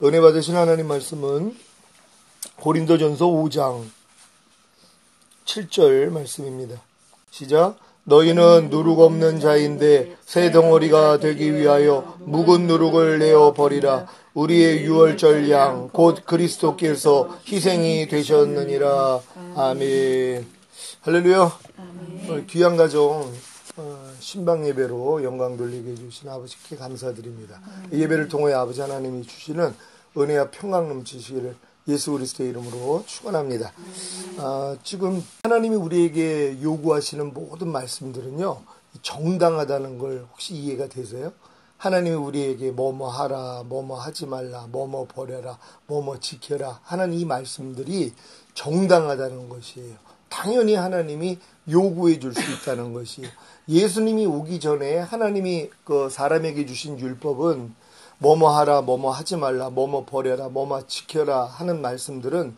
은혜 받으신 하나님 말씀은 고린도전서 5장 7절 말씀입니다. 시작. 너희는 누룩 없는 자인데 새 덩어리가 되기 위하여 묵은 누룩을 내어 버리라. 우리의 유월절 양 곧 그리스도께서 희생이 되셨느니라. 아멘. 할렐루야. 귀한 가정 신방 예배로 영광 돌리게 해주신 아버지께 감사드립니다. 이 예배를 통해 아버지 하나님이 주시는 은혜와 평강 넘치시기를 예수 그리스도의 이름으로 축원합니다. 지금 하나님이 우리에게 요구하시는 모든 말씀들은요, 정당하다는 걸 혹시 이해가 되세요? 하나님이 우리에게 뭐뭐 하라, 뭐뭐 하지 말라, 뭐뭐 버려라, 뭐뭐 지켜라 하는 이 말씀들이 정당하다는 것이에요. 당연히 하나님이 요구해 줄 수 있다는 것이에요. 예수님이 오기 전에 하나님이 그 사람에게 주신 율법은 뭐뭐 하라, 뭐뭐 하지 말라, 뭐뭐 버려라, 뭐뭐 지켜라 하는 말씀들은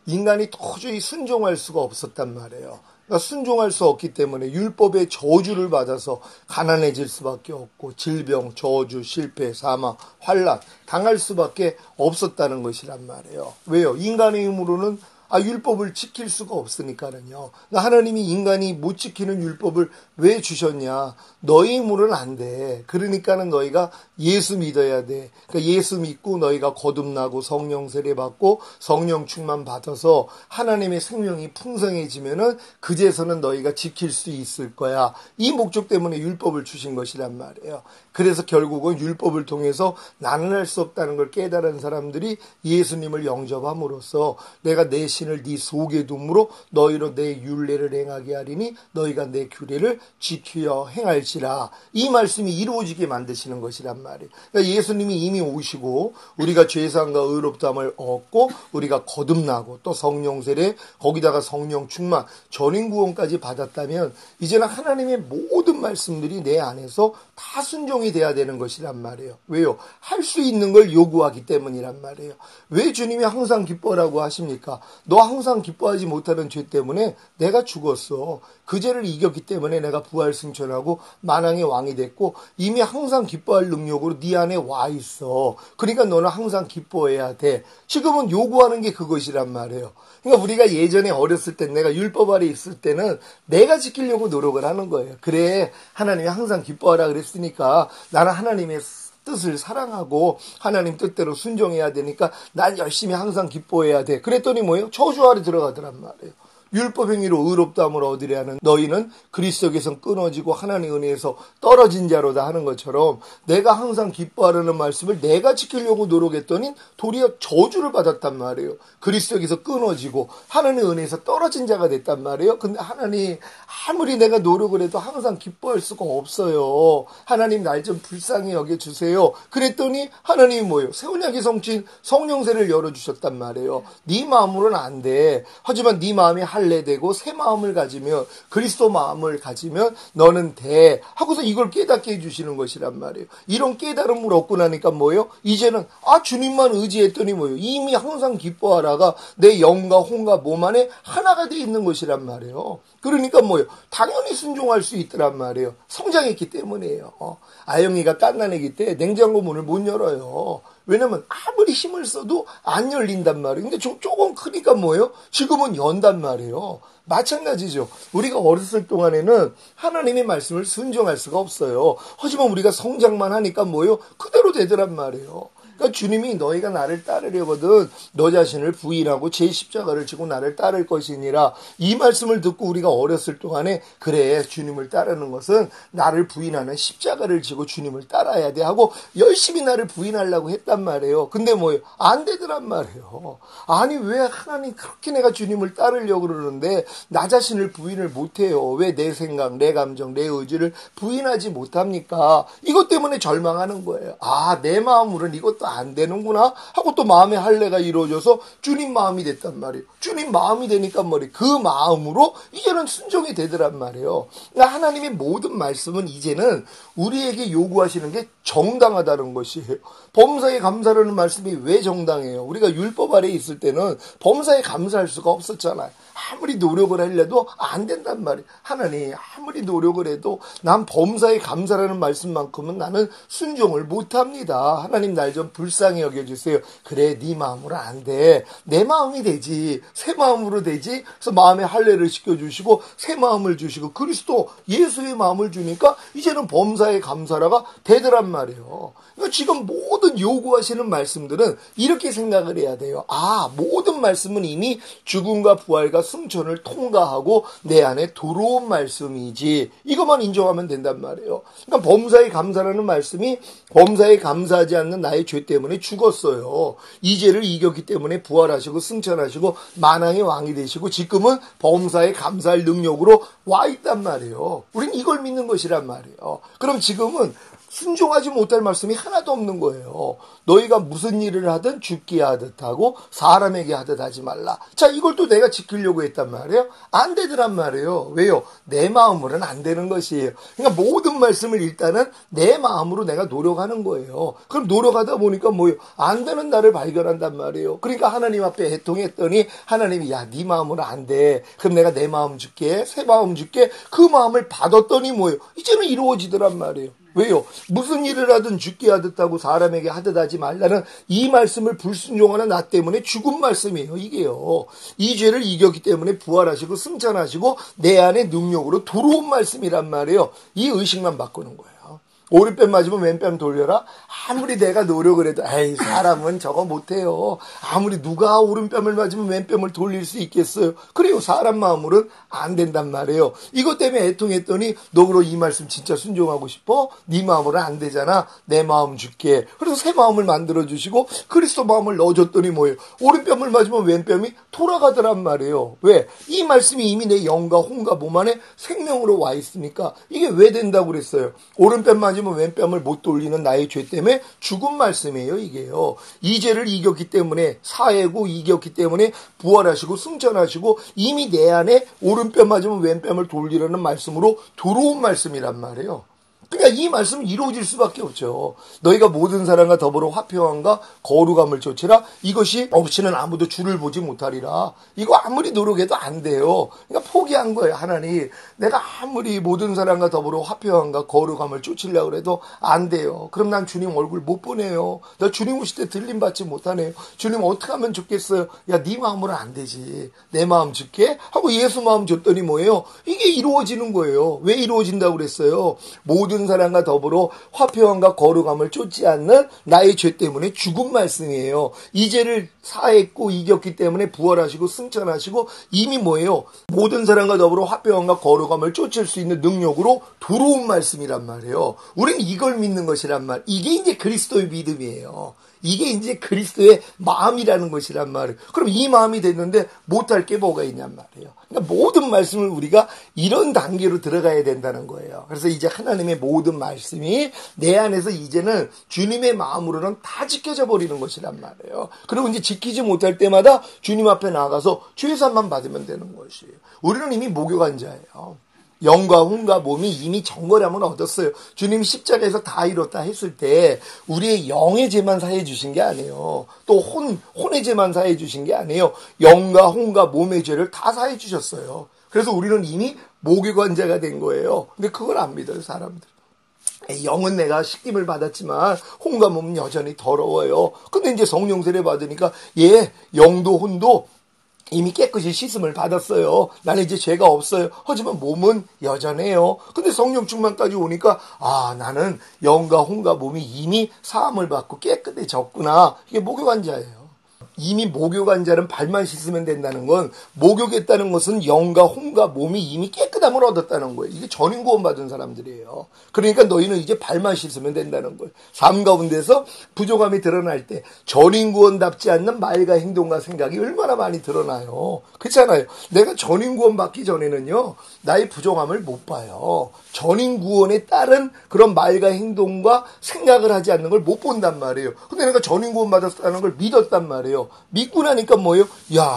인간이 도저히 순종할 수가 없었단 말이에요. 그러니까 순종할 수 없기 때문에 율법의 저주를 받아서 가난해질 수밖에 없고 질병, 저주, 실패, 사망, 환난 당할 수밖에 없었다는 것이란 말이에요. 왜요? 인간의 힘으로는 율법을 지킬 수가 없으니까는요. 하나님이 인간이 못 지키는 율법을 왜 주셨냐? 너희 힘으로는 안 돼. 그러니까는 너희가 예수 믿어야 돼. 그러니까 예수 믿고 너희가 거듭나고 성령 세례 받고 성령 충만 받아서 하나님의 생명이 풍성해지면은 그제서는 너희가 지킬 수 있을 거야. 이 목적 때문에 율법을 주신 것이란 말이에요. 그래서 결국은 율법을 통해서 나는 할 수 없다는 걸 깨달은 사람들이 예수님을 영접함으로써 내가 내 신을 네 속에 둠으로 너희로 내 율례를 행하게 하리니 너희가 내 규례를 지키어 행할지라. 이 말씀이 이루어지게 만드시는 것이란 말이에요. 그러니까 예수님이 이미 오시고 우리가 죄사함과 의롭다함을 얻고 우리가 거듭나고 또 성령 세례 거기다가 성령 충만 전인 구원까지 받았다면 이제는 하나님의 모든 말씀들이 내 안에서 다 순종이 돼야 되는 것이란 말이에요. 왜요? 할 수 있는 걸 요구하기 때문이란 말이에요. 왜 주님이 항상 기뻐라고 하십니까? 너 항상 기뻐하지 못하는 죄 때문에 내가 죽었어. 그 죄를 이겼기 때문에 내가 부활 승천하고 만왕의 왕이 됐고 이미 항상 기뻐할 능력으로 네 안에 와 있어. 그러니까 너는 항상 기뻐해야 돼. 지금은 요구하는 게 그것이란 말이에요. 그러니까 우리가 예전에 어렸을 때 내가 율법 아래 있을 때는 내가 지키려고 노력을 하는 거예요. 그래, 하나님이 항상 기뻐하라 그랬으니까 나는 하나님의 뜻을 사랑하고 하나님 뜻대로 순종해야 되니까 난 열심히 항상 기뻐해야 돼. 그랬더니 뭐예요? 저주 아래 들어가더란 말이에요. 율법 행위로 의롭다함을 얻으려 하는 너희는 그리스도께서 끊어지고 하나님의 은혜에서 떨어진 자로다 하는 것처럼 내가 항상 기뻐하려는 말씀을 내가 지키려고 노력했더니 도리어 저주를 받았단 말이에요. 그리스도께서 끊어지고 하나님의 은혜에서 떨어진 자가 됐단 말이에요. 근데 하나님 아무리 내가 노력을 해도 항상 기뻐할 수가 없어요. 하나님 날 좀 불쌍히 여겨주세요. 그랬더니 하나님이 뭐예요? 새 언약의 성취인 성령세를 열어주셨단 말이에요. 네 마음으로는 안 돼. 하지만 네 마음이 할례되고 새 마음을 가지면 그리스도 마음을 가지면 너는 돼 하고서 이걸 깨닫게 해주시는 것이란 말이에요. 이런 깨달음을 얻고 나니까 뭐예요? 이제는 주님만 의지했더니 뭐예요? 이미 항상 기뻐하라가 내 영과 혼과 몸 안에 하나가 돼 있는 것이란 말이에요. 그러니까 뭐예요? 당연히 순종할 수 있더란 말이에요. 성장했기 때문이에요. 아영이가 갓난애기 때 냉장고 문을 못 열어요. 왜냐면 아무리 힘을 써도 안 열린단 말이에요. 근데 조금 크니까 뭐예요? 지금은 연단 말이에요. 마찬가지죠. 우리가 어렸을 동안에는 하나님의 말씀을 순종할 수가 없어요. 하지만 우리가 성장만 하니까 뭐예요? 그대로 되더란 말이에요. 그러니까 주님이 너희가 나를 따르려거든 너 자신을 부인하고 제 십자가를 지고 나를 따를 것이니라. 이 말씀을 듣고 우리가 어렸을 동안에 그래, 주님을 따르는 것은 나를 부인하는 십자가를 지고 주님을 따라야 돼 하고 열심히 나를 부인하려고 했단 말이에요. 근데 뭐예요? 안 되더란 말이에요. 아니 왜 하나님 그렇게 내가 주님을 따르려고 그러는데 나 자신을 부인을 못해요. 왜 내 생각, 내 감정, 내 의지를 부인하지 못합니까? 이것 때문에 절망하는 거예요. 내 마음으로는 이것도 안 되는구나 하고 또 마음의 할례가 이루어져서 주님 마음이 됐단 말이에요. 주님 마음이 되니까 그 마음으로 이제는 순종이 되더란 말이에요. 그러니까 하나님의 모든 말씀은 이제는 우리에게 요구하시는 게 정당하다는 것이에요. 범사에 감사라는 말씀이 왜 정당해요? 우리가 율법 아래에 있을 때는 범사에 감사할 수가 없었잖아요. 아무리 노력을 하려도 안 된단 말이에요. 하나님, 아무리 노력을 해도 난 범사에 감사라는 말씀만큼은 나는 순종을 못합니다. 하나님, 날 좀 불쌍히 여겨주세요. 그래, 네 마음으로 안 돼. 내 마음이 되지. 새 마음으로 되지. 그래서 마음에 할례를 시켜주시고 새 마음을 주시고 그리스도 예수의 마음을 주니까 이제는 범사에 감사라가 되더란 말이에요. 그러니까 지금 모든 요구하시는 말씀들은 이렇게 생각을 해야 돼요. 모든 말씀은 이미 죽음과 부활과 승천을 통과하고 내 안에 들어온 말씀이지. 이것만 인정하면 된단 말이에요. 그러니까 범사에 감사라는 말씀이 범사에 감사하지 않는 나의 죄 때문에 죽었어요. 이 죄를 이겼기 때문에 부활하시고 승천하시고 만왕의 왕이 되시고 지금은 범사에 감사할 능력으로 와 있단 말이에요. 우린 이걸 믿는 것이란 말이에요. 그럼 지금은 순종하지 못할 말씀이 하나도 없는 거예요. 너희가 무슨 일을 하든 죽게 하듯 하고 사람에게 하듯 하지 말라. 자, 이걸 또 내가 지키려고 했단 말이에요. 안 되더란 말이에요. 왜요? 내 마음으로는 안 되는 것이에요. 그러니까 모든 말씀을 일단은 내 마음으로 내가 노력하는 거예요. 그럼 노력하다 보니까 뭐예요? 안 되는 나를 발견한단 말이에요. 그러니까 하나님 앞에 애통했더니 하나님이 네 마음으로 안 돼. 그럼 내가 내 마음 줄게. 새 마음 줄게. 그 마음을 받았더니 뭐예요? 이제는 이루어지더란 말이에요. 왜요? 무슨 일을 하든 죽게 하듯 하고 사람에게 하듯 하지 말라는 이 말씀을 불순종하는 나 때문에 죽은 말씀이에요. 이게요. 이 죄를 이겼기 때문에 부활하시고 승천하시고 내 안에 능력으로 들어온 말씀이란 말이에요. 이 의식만 바꾸는 거예요. 오른뺨 맞으면 왼뺨 돌려라? 아무리 내가 노력을 해도 사람은 저거 못해요. 아무리 누가 오른뺨을 맞으면 왼뺨을 돌릴 수 있겠어요. 그래요. 사람 마음으로는 안 된단 말이에요. 이것 때문에 애통했더니 너 그럼 이 말씀 진짜 순종하고 싶어? 네 마음으로는 안 되잖아. 내 마음 줄게. 그래서 새 마음을 만들어주시고 그리스도 마음을 넣어줬더니 뭐예요? 오른뺨을 맞으면 왼뺨이 돌아가더란 말이에요. 왜? 이 말씀이 이미 내 영과 혼과 몸 안에 생명으로 와 있으니까 이게 왜 된다고 그랬어요? 오른뺨 맞으면 왼뺨을 못 돌리는 나의 죄 때문에 죽은 말씀이에요. 이게요. 이 죄를 이겼기 때문에 사해고 이겼기 때문에 부활하시고 승천하시고 이미 내 안에 오른뺨 맞으면 왼뺨을 돌리라는 말씀으로 들어온 말씀이란 말이에요. 그러니까 이 말씀은 이루어질 수밖에 없죠. 너희가 모든 사람과 더불어 화평함과 거룩함을 좇으라. 이것이 없이는 아무도 주를 보지 못하리라. 이거 아무리 노력해도 안 돼요. 그러니까 포기한 거예요. 하나님, 내가 아무리 모든 사람과 더불어 화평함과 거룩함을 쫓으려고 해도 안 돼요. 그럼 난 주님 얼굴 못 보네요. 나 주님 오실 때 들림 받지 못하네요. 주님 어떻게 하면 좋겠어요? 네 마음으로는 안 되지. 내 마음 줄게 하고 예수 마음 줬더니 뭐예요? 이게 이루어지는 거예요. 왜 이루어진다고 그랬어요? 모든 사람과 더불어 화평함과 거룩함을 쫓지 않는 나의 죄 때문에 죽은 말씀이에요. 이 죄를 사했고 이겼기 때문에 부활하시고 승천하시고 이미 뭐예요? 모든 사람과 더불어 화평함과 거룩함을 쫓을 수 있는 능력으로 들어온 말씀이란 말이에요. 우리는 이걸 믿는 것이란 말. 이게 이제 그리스도의 믿음이에요. 이게 이제 그리스도의 마음이라는 것이란 말이에요. 그럼 이 마음이 됐는데 못할 게 뭐가 있냔 말이에요. 그러니까 모든 말씀을 우리가 이런 단계로 들어가야 된다는 거예요. 그래서 이제 하나님의 모든 말씀이 내 안에서 이제는 주님의 마음으로는 다 지켜져 버리는 것이란 말이에요. 그리고 이제 지키지 못할 때마다 주님 앞에 나가서 죄사함만 받으면 되는 것이에요. 우리는 이미 목욕한 자예요. 영과 혼과 몸이 이미 정결함을 얻었어요. 주님이 십자가에서 다 이뤘다 했을 때 우리의 영의 죄만 사해 주신 게 아니에요. 또 혼의 죄만 사해 주신 게 아니에요. 영과 혼과 몸의 죄를 다 사해 주셨어요. 그래서 우리는 이미 목욕한 자가 된 거예요. 근데 그걸 안 믿어요, 사람들. 영은 내가 씻김을 받았지만 혼과 몸은 여전히 더러워요. 근데 이제 성령 세례 받으니까 영도 혼도 이미 깨끗이 씻음을 받았어요. 나는 이제 죄가 없어요. 하지만 몸은 여전해요. 근데 성령 충만까지 오니까 나는 영과 혼과 몸이 이미 사함을 받고 깨끗해졌구나. 이게 목욕한 자예요. 이미 목욕한 자는 발만 씻으면 된다는 건 목욕했다는 것은 영과 혼과 몸이 이미 깨끗함을 얻었다는 거예요. 이게 전인 구원 받은 사람들이에요. 그러니까 너희는 이제 발만 씻으면 된다는 거예요. 삶 가운데서 부족함이 드러날 때 전인 구원답지 않는 말과 행동과 생각이 얼마나 많이 드러나요. 그렇잖아요. 내가 전인 구원 받기 전에는요, 나의 부족함을 못 봐요. 전인 구원에 따른 그런 말과 행동과 생각을 하지 않는 걸 못 본단 말이에요. 근데 내가 전인 구원 받았다는 걸 믿었단 말이에요. 믿고 나니까 뭐예요?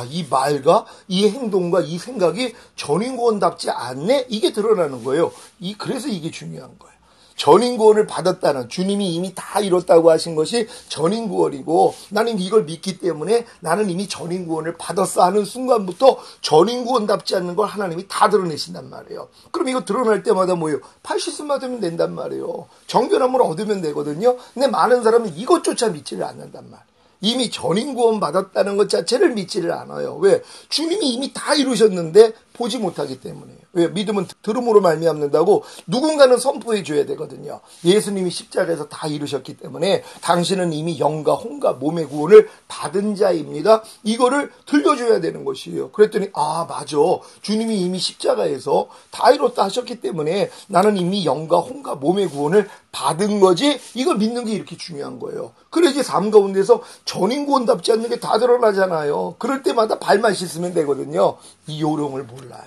이 말과 이 행동과 이 생각이 전인 구원답지 않네? 이게 드러나는 거예요. 그래서 이게 중요한 거예요. 전인구원을 받았다는, 주님이 이미 다 이뤘다고 하신 것이 전인구원이고 나는 이걸 믿기 때문에 나는 이미 전인구원을 받았어 하는 순간부터 전인구원답지 않는 걸 하나님이 다 드러내신단 말이에요. 그럼 이거 드러날 때마다 뭐예요? 팔시슨 받으면 된단 말이에요. 정결함을 얻으면 되거든요. 근데 많은 사람은 이것조차 믿지를 않는단 말이에요. 이미 전인구원 받았다는 것 자체를 믿지를 않아요. 왜? 주님이 이미 다 이루셨는데 보지 못하기 때문에요. 왜? 믿음은 들음으로 말미암는다고 누군가는 선포해 줘야 되거든요. 예수님이 십자가에서 다 이루셨기 때문에 당신은 이미 영과 혼과 몸의 구원을 받은 자입니다. 이거를 들려줘야 되는 것이에요. 그랬더니 맞아. 주님이 이미 십자가에서 다 이뤘다 하셨기 때문에 나는 이미 영과 혼과 몸의 구원을 받은 거지. 이걸 믿는 게 이렇게 중요한 거예요. 그래 이제 삶 가운데서 전인구원답지 않는 게 다 드러나잖아요. 그럴 때마다 발만 씻으면 되거든요. 이 요령을 몰라요.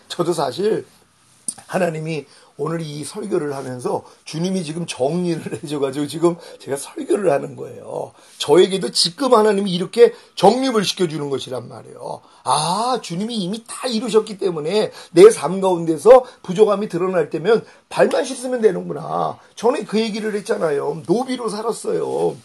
저도 사실 하나님이 오늘 이 설교를 하면서 주님이 지금 정리를 해줘가지고 지금 제가 설교를 하는 거예요. 저에게도 지금 하나님이 이렇게 정립을 시켜주는 것이란 말이에요. 주님이 이미 다 이루셨기 때문에 내 삶 가운데서 부족함이 드러날 때면 발만 씻으면 되는구나. 전에 그 얘기를 했잖아요. 노비로 살았어요.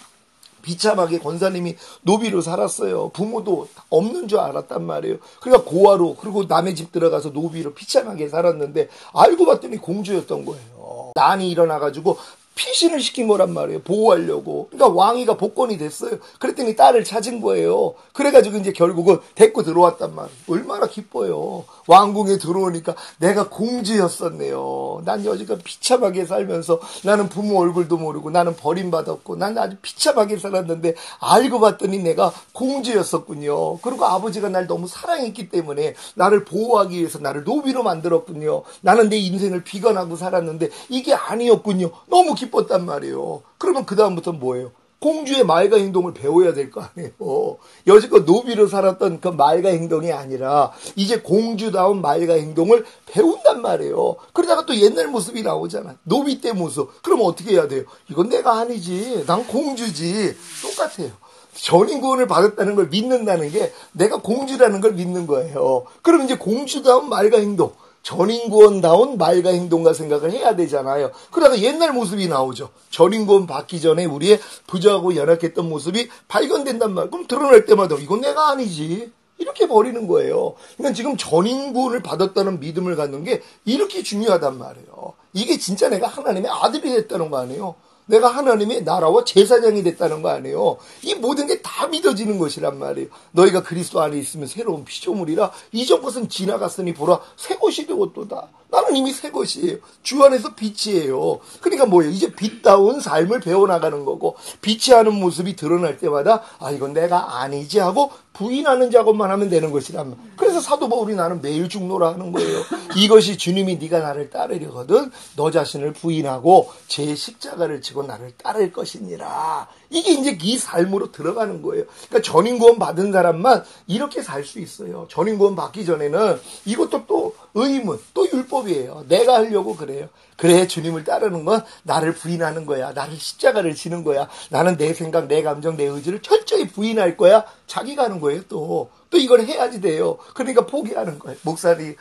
비참하게 권사님이 노비로 살았어요. 부모도 없는 줄 알았단 말이에요. 그러니까 고아로, 그리고 남의 집 들어가서 노비로 비참하게 살았는데 알고 봤더니 공주였던 거예요. 난이 일어나가지고 피신을 시킨 거란 말이에요. 보호하려고. 그러니까 왕위가 복권이 됐어요. 그랬더니 딸을 찾은 거예요. 그래가지고 이제 결국은 데리고 들어왔단 말이에요. 얼마나 기뻐요. 왕궁에 들어오니까 내가 공주였었네요. 난 여지껏 비참하게 살면서 나는 부모 얼굴도 모르고 나는 버림받았고 난 아주 비참하게 살았는데 알고 봤더니 내가 공주였었군요. 그리고 아버지가 날 너무 사랑했기 때문에 나를 보호하기 위해서 나를 노비로 만들었군요. 나는 내 인생을 비관하고 살았는데 이게 아니었군요. 너무 기뻤단 말이에요. 그러면 그 다음부터는 뭐예요? 공주의 말과 행동을 배워야 될 거 아니에요. 여지껏 노비로 살았던 그 말과 행동이 아니라 이제 공주다운 말과 행동을 배운단 말이에요. 그러다가 또 옛날 모습이 나오잖아. 노비 때 모습. 그럼 어떻게 해야 돼요? 이건 내가 아니지. 난 공주지. 똑같아요. 전인구원을 받았다는 걸 믿는다는 게 내가 공주라는 걸 믿는 거예요. 그럼 이제 공주다운 말과 행동, 전인구원다운 말과 행동과 생각을 해야 되잖아요. 그러다가 옛날 모습이 나오죠. 전인구원 받기 전에 우리의 부족하고 연약했던 모습이 발견된단 말이에요. 그럼 드러날 때마다 이건 내가 아니지. 이렇게 버리는 거예요. 그러니까 지금 전인구원을 받았다는 믿음을 갖는 게 이렇게 중요하단 말이에요. 이게 진짜 내가 하나님의 아들이 됐다는 거 아니에요. 내가 하나님의 나라와 제사장이 됐다는 거 아니에요. 이 모든 게 다 믿어지는 것이란 말이에요. 너희가 그리스도 안에 있으면 새로운 피조물이라 이전 것은 지나갔으니 보라 새 것이 되었도다. 나는 이미 새 것이에요. 주 안에서 빛이에요. 그러니까 뭐예요? 이제 빛다운 삶을 배워나가는 거고 빛이 하는 모습이 드러날 때마다 이건 내가 아니지 하고 부인하는 작업만 하면 되는 것이란 말이에요. 그래서 사도 바울이 나는 매일 죽노라 하는 거예요. 이것이 주님이 네가 나를 따르려거든 너 자신을 부인하고 제 십자가를 지고 나를 따를 것이니라. 이게 이제 이 삶으로 들어가는 거예요. 그러니까 전인구원 받은 사람만 이렇게 살 수 있어요. 전인구원 받기 전에는 이것도 또 의문, 또 율법이에요. 내가 하려고 그래요. 그래 주님을 따르는 건 나를 부인하는 거야. 나를 십자가를 지는 거야. 나는 내 생각, 내 감정, 내 의지를 철저히 부인할 거야. 자기가 하는 거예요. 또 이걸 해야지 돼요. 그러니까 포기하는 거예요. 목사님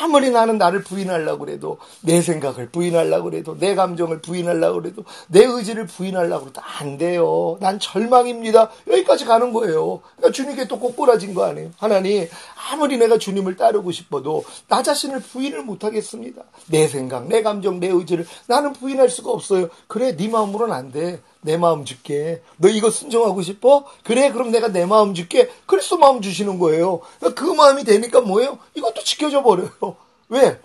아무리 나는 나를 부인하려고 그래도 내 생각을 부인하려고 그래도 내 감정을 부인하려고 그래도 내 의지를 부인하려고 그래도 안 돼요. 난 절망입니다. 여기까지 가는 거예요. 그러니까 주님께 또 꼬꾸라진 거 아니에요. 하나님 아무리 내가 주님을 따르고 싶어도 나 자신을 부인을 못하겠습니다. 내 생각, 내 감정, 내 의지를 나는 부인할 수가 없어요. 그래 네 마음으로는 안 돼. 내 마음 줄게. 너 이거 순종하고 싶어? 그래 그럼 내가 내 마음 줄게. 그리스도 마음 주시는 거예요. 그 마음이 되니까 뭐예요? 이것도 지켜져 버려요. 왜?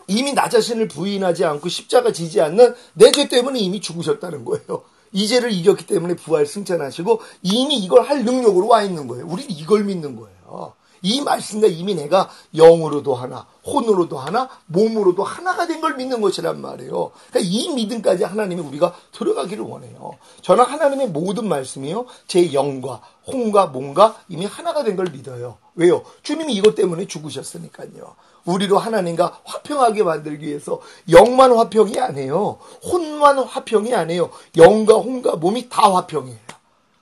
이미 나 자신을 부인하지 않고 십자가 지지 않는 내 죄 때문에 이미 죽으셨다는 거예요. 이 죄를 이겼기 때문에 부활 승천하시고 이미 이걸 할 능력으로 와 있는 거예요. 우리는 이걸 믿는 거예요. 이 말씀과 이미 내가 영으로도 하나, 혼으로도 하나, 몸으로도 하나가 된 걸 믿는 것이란 말이에요. 그러니까 이 믿음까지 하나님이 우리가 들어가기를 원해요. 저는 하나님의 모든 말씀이요, 제 영과 혼과 몸과 이미 하나가 된 걸 믿어요. 왜요? 주님이 이것 때문에 죽으셨으니까요. 우리로 하나님과 화평하게 만들기 위해서 영만 화평이 아니에요. 혼만 화평이 아니에요. 영과 혼과 몸이 다 화평이에요.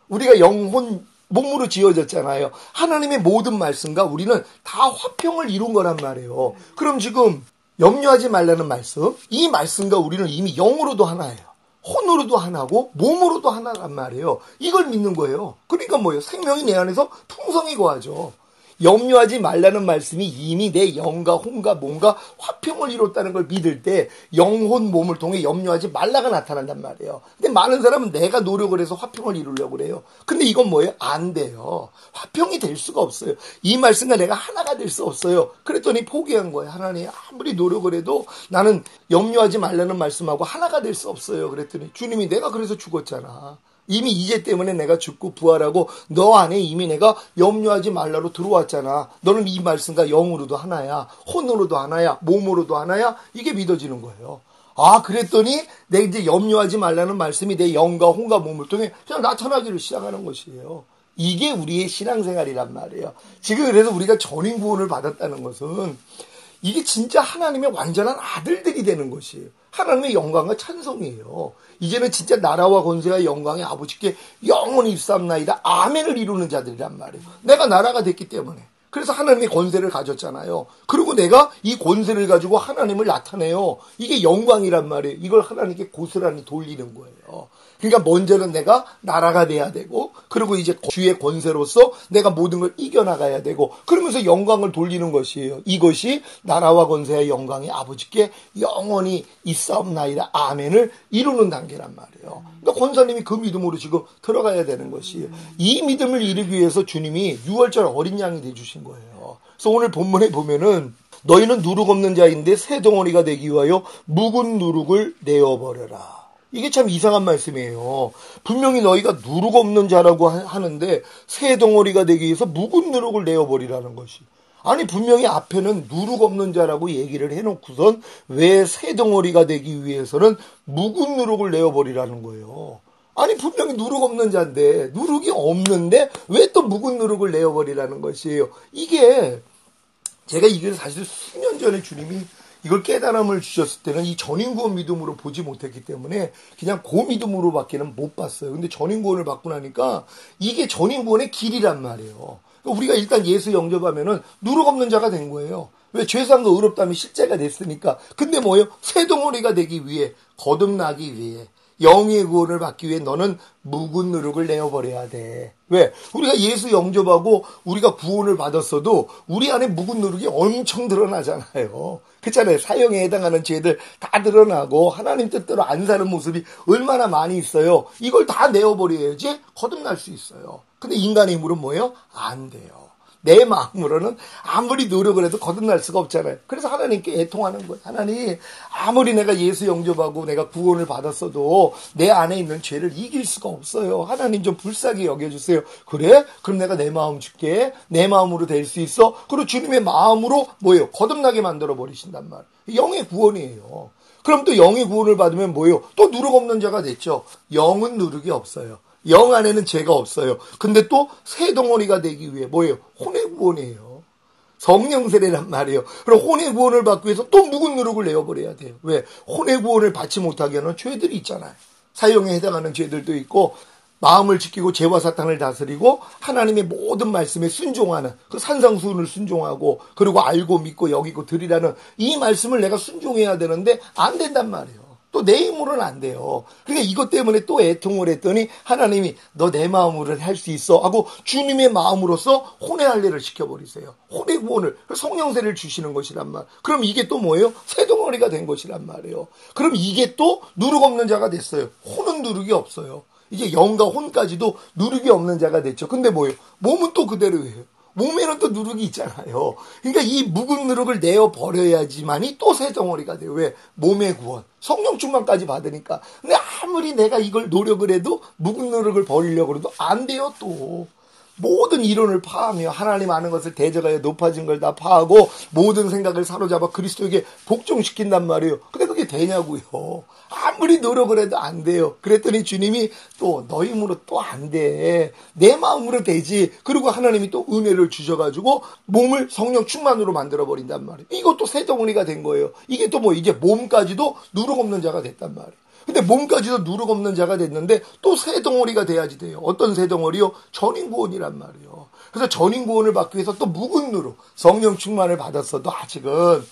우리가 영혼 몸으로 지어졌잖아요. 하나님의 모든 말씀과 우리는 다 화평을 이룬 거란 말이에요. 그럼 지금 염려하지 말라는 말씀, 이 말씀과 우리는 이미 영으로도 하나예요. 혼으로도 하나고 몸으로도 하나란 말이에요. 이걸 믿는 거예요. 그러니까 뭐예요? 생명이 내 안에서 풍성히 거하죠. 염려하지 말라는 말씀이 이미 내 영과 혼과 몸과 화평을 이뤘다는 걸 믿을 때 영혼 몸을 통해 염려하지 말라가 나타난단 말이에요. 근데 많은 사람은 내가 노력을 해서 화평을 이루려고 그래요. 근데 이건 뭐예요? 안 돼요. 화평이 될 수가 없어요. 이 말씀과 내가 하나가 될 수 없어요. 그랬더니 포기한 거예요. 하나님, 아무리 노력을 해도 나는 염려하지 말라는 말씀하고 하나가 될 수 없어요. 그랬더니 주님이 내가 그래서 죽었잖아. 이미 이제 때문에 내가 죽고 부활하고 너 안에 이미 내가 염려하지 말라로 들어왔잖아. 너는 이 말씀과 영으로도 하나야. 혼으로도 하나야. 몸으로도 하나야. 이게 믿어지는 거예요. 아, 그랬더니 내 이제 염려하지 말라는 말씀이 내 영과 혼과 몸을 통해 그냥 나타나기를 시작하는 것이에요. 이게 우리의 신앙생활이란 말이에요. 지금 그래서 우리가 전인 구원을 받았다는 것은 이게 진짜 하나님의 완전한 아들들이 되는 것이에요. 하나님의 영광과 찬송이에요. 이제는 진짜 나라와 권세와 영광의 아버지께 영원히 입사합나이다. 아멘을 이루는 자들이란 말이에요. 내가 나라가 됐기 때문에. 그래서 하나님의 권세를 가졌잖아요. 그리고 내가 이 권세를 가지고 하나님을 나타내요. 이게 영광이란 말이에요. 이걸 하나님께 고스란히 돌리는 거예요. 그러니까 먼저는 내가 나라가 돼야 되고, 그리고 이제 주의 권세로서 내가 모든 걸 이겨나가야 되고, 그러면서 영광을 돌리는 것이에요. 이것이 나라와 권세의 영광이 아버지께 영원히 있사옵나이다. 아멘을 이루는 단계란 말이에요. 그러니까 권사님이 그 믿음으로 지금 들어가야 되는 것이에요. 이 믿음을 이루기 위해서 주님이 6월절 어린 양이 돼주신 거예요. 그래서 오늘 본문에 보면은 너희는 누룩 없는 자인데 새 덩어리가 되기 위하여 묵은 누룩을 내어버려라. 이게 참 이상한 말씀이에요. 분명히 너희가 누룩 없는 자라고 하는데 새 덩어리가 되기 위해서 묵은 누룩을 내어버리라는 것이. 아니 분명히 앞에는 누룩 없는 자라고 얘기를 해놓고선 왜 새 덩어리가 되기 위해서는 묵은 누룩을 내어버리라는 거예요. 아니 분명히 누룩 없는 자인데 누룩이 없는데 왜 또 묵은 누룩을 내어버리라는 것이에요. 이게 제가 이게 사실 수년 전에 주님이 이걸 깨달음을 주셨을 때는 이 전인구원 믿음으로 보지 못했기 때문에 그냥 그 믿음으로밖에는 못 봤어요. 근데 전인구원을 받고 나니까 이게 전인구원의 길이란 말이에요. 우리가 일단 예수 영접하면은 누룩 없는 자가 된 거예요. 왜? 죄상과 의롭다면 실제가 됐으니까. 근데 뭐예요? 새 덩어리가 되기 위해, 거듭나기 위해, 영의 구원을 받기 위해 너는 묵은 누룩을 내어버려야 돼. 왜? 우리가 예수 영접하고 우리가 구원을 받았어도 우리 안에 묵은 누룩이 엄청 드러나잖아요. 그렇잖아요. 사형에 해당하는 죄들 다 드러나고 하나님 뜻대로 안 사는 모습이 얼마나 많이 있어요. 이걸 다 내어버려야지 거듭날 수 있어요. 근데 인간의 힘으로는 뭐예요? 안 돼요. 내 마음으로는 아무리 노력을 해도 거듭날 수가 없잖아요. 그래서 하나님께 애통하는 거예요. 하나님, 아무리 내가 예수 영접하고 내가 구원을 받았어도 내 안에 있는 죄를 이길 수가 없어요. 하나님 좀 불쌍히 여겨주세요. 그래? 그럼 내가 내 마음 줄게. 내 마음으로 될 수 있어. 그리고 주님의 마음으로 뭐예요? 거듭나게 만들어 버리신단 말이에요. 영의 구원이에요. 그럼 또 영의 구원을 받으면 뭐예요? 또 누룩 없는 자가 됐죠. 영은 누룩이 없어요. 영 안에는 죄가 없어요. 근데 또 새 덩어리가 되기 위해 뭐예요? 혼의 구원이에요. 성령 세례란 말이에요. 그럼 혼의 구원을 받기 위해서 또 묵은 누룩을 내어버려야 돼요. 왜? 혼의 구원을 받지 못하게 하는 죄들이 있잖아요. 사형에 해당하는 죄들도 있고 마음을 지키고 죄와 사탄을 다스리고 하나님의 모든 말씀에 순종하는 그 산상수훈을 순종하고 그리고 알고 믿고 여기고 드리라는 이 말씀을 내가 순종해야 되는데 안 된단 말이에요. 또 내 힘으로는 안 돼요. 그러니까 이것 때문에 또 애통을 했더니 하나님이 너 내 마음으로 할 수 있어 하고 주님의 마음으로서 혼의 할례를 시켜버리세요. 혼의 구원을 성령세를 주시는 것이란 말. 그럼 이게 또 뭐예요? 새 덩어리가 된 것이란 말이에요. 그럼 이게 또 누룩 없는 자가 됐어요. 혼은 누룩이 없어요. 이게 영과 혼까지도 누룩이 없는 자가 됐죠. 근데 뭐예요? 몸은 또 그대로예요. 몸에는 또 누룩이 있잖아요. 그러니까 이 묵은 누룩을 내어버려야지만이 또 새 덩어리가 돼요. 왜? 몸의 구원. 성령 충만까지 받으니까. 근데 아무리 내가 이걸 노력을 해도 묵은 누룩을 버리려고 해도 안 돼요 또. 모든 이론을 파하며 하나님 아는 것을 대적하여 높아진 걸 다 파하고 모든 생각을 사로잡아 그리스도에게 복종시킨단 말이에요. 근데 그게 되냐고요. 아무리 노력을 해도 안 돼요. 그랬더니 주님이 또 너 힘으로 또 안 돼. 내 마음으로 되지. 그리고 하나님이 또 은혜를 주셔가지고 몸을 성령 충만으로 만들어버린단 말이에요. 이것도 새 덩어리가 된 거예요. 이게 또 뭐 이제 몸까지도 누룩 없는 자가 됐단 말이에요. 근데 몸까지도 누룩 없는 자가 됐는데 또 새 덩어리가 돼야지 돼요. 어떤 새 덩어리요? 전인구원이란 말이에요. 그래서 전인구원을 받기 위해서 또 묵은 누룩, 성령 충만을 받았어도 아직은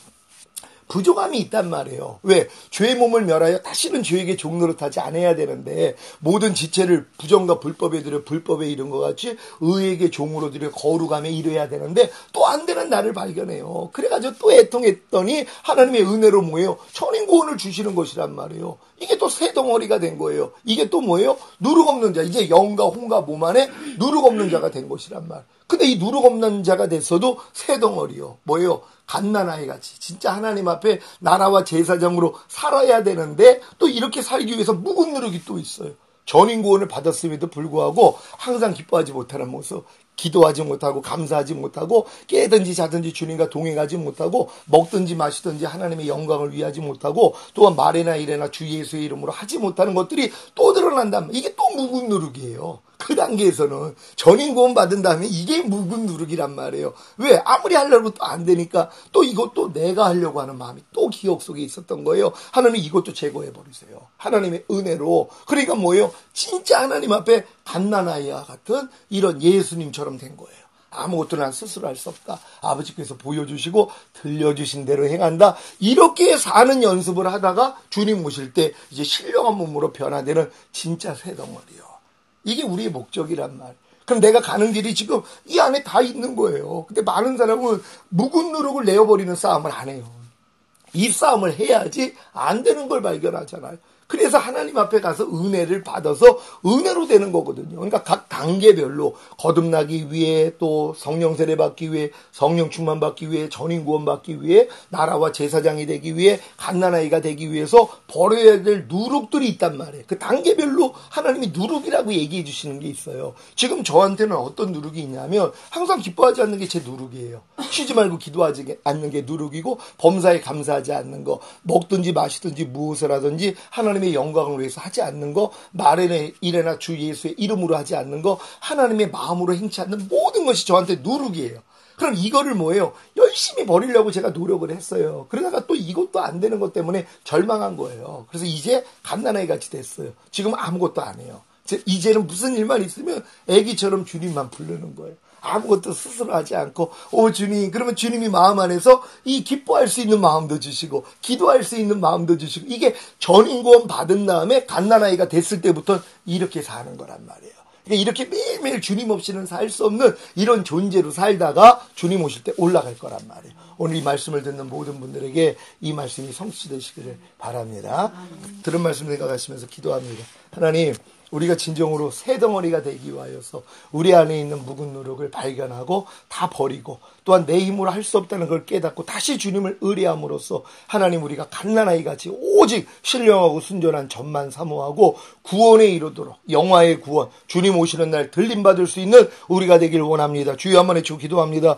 부족함이 있단 말이에요. 왜? 죄의 몸을 멸하여 다시는 죄에게 종노릇하지 않아야 되는데 모든 지체를 부정과 불법에 들여 불법에 이른 것 같이 의에게 종으로 들여 거룩함에 이르야 되는데 또 안 되는 나를 발견해요. 그래가지고 또 애통했더니 하나님의 은혜로 뭐예요? 천인구원을 주시는 것이란 말이에요. 이게 또 새 덩어리가 된 거예요. 이게 또 뭐예요? 누룩 없는 자. 이제 영과 혼과 몸 안에 누룩 없는 자가 된 것이란 말. 근데 이 누룩 없는 자가 됐어도 새 덩어리요. 뭐예요? 갓난아이 같이 진짜 하나님 앞에 나라와 제사장으로 살아야 되는데 또 이렇게 살기 위해서 묵은 누룩이 또 있어요. 전인구원을 받았음에도 불구하고 항상 기뻐하지 못하는 모습, 기도하지 못하고 감사하지 못하고 깨든지 자든지 주님과 동행하지 못하고 먹든지 마시든지 하나님의 영광을 위하지 못하고 또한 말이나 일이나 주 예수의 이름으로 하지 못하는 것들이 또 드러난다면 이게 또 묵은 누룩이에요. 그 단계에서는 전인구원 받은 다음에 이게 묵은 누룩이란 말이에요. 왜? 아무리 하려고 또 안 되니까 또 이것도 내가 하려고 하는 마음이 또 기억 속에 있었던 거예요. 하나님 이것도 제거해버리세요. 하나님의 은혜로. 그러니까 뭐예요? 진짜 하나님 앞에 갓난아이와 같은 이런 예수님처럼 된 거예요. 아무것도 난 스스로 할 수 없다. 아버지께서 보여주시고 들려주신 대로 행한다. 이렇게 사는 연습을 하다가 주님 오실 때 이제 신령한 몸으로 변화되는 진짜 새 덩어리요. 이게 우리의 목적이란 말. 그럼 내가 가는 길이 지금 이 안에 다 있는 거예요. 근데 많은 사람은 묵은 누룩을 내어버리는 싸움을 안 해요. 이 싸움을 해야지 안 되는 걸 발견하잖아요. 그래서 하나님 앞에 가서 은혜를 받아서 은혜로 되는 거거든요. 그러니까 각 단계별로 거듭나기 위해 또 성령 세례 받기 위해 성령 충만 받기 위해 전인 구원 받기 위해 나라와 제사장이 되기 위해 갓난아이가 되기 위해서 버려야 될 누룩들이 있단 말이에요. 그 단계별로 하나님이 누룩이라고 얘기해 주시는 게 있어요. 지금 저한테는 어떤 누룩이 있냐면 항상 기뻐하지 않는 게 제 누룩이에요. 쉬지 말고 기도하지 않는 게 누룩이고 범사에 감사하지 않는 거, 먹든지 마시든지 무엇을 하든지 하나님의 영광을 위해서 하지 않는 거, 말이나 일이나 주 예수의 이름으로 하지 않는 거, 하나님의 마음으로 행치 않는 모든 것이 저한테 누룩이에요. 그럼 이거를 뭐예요? 열심히 버리려고 제가 노력을 했어요. 그러다가 또 이것도 안 되는 것 때문에 절망한 거예요. 그래서 이제 갓난아이 같이 됐어요. 지금 아무것도 안 해요. 이제는 무슨 일만 있으면 애기처럼 주님만 부르는 거예요. 아무것도 스스로 하지 않고 주님, 그러면 주님이 마음 안에서 이 기뻐할 수 있는 마음도 주시고 기도할 수 있는 마음도 주시고 이게 전인구원 받은 다음에 갓난아이가 됐을 때부터 이렇게 사는 거란 말이에요. 그러니까 이렇게 매일매일 주님 없이는 살 수 없는 이런 존재로 살다가 주님 오실 때 올라갈 거란 말이에요. 오늘 이 말씀을 듣는 모든 분들에게 이 말씀이 성취되시기를 바랍니다. 들은 말씀 생각하시면서 기도합니다. 하나님, 우리가 진정으로 새 덩어리가 되기 위하여서 우리 안에 있는 묵은 누룩을 발견하고 다 버리고 또한 내 힘으로 할 수 없다는 걸 깨닫고 다시 주님을 의뢰함으로써 하나님 우리가 갓난아이같이 오직 신령하고 순전한 전만 사모하고 구원에 이르도록 영화의 구원 주님 오시는 날 들림받을 수 있는 우리가 되길 원합니다. 주여 한번 외치고 기도합니다.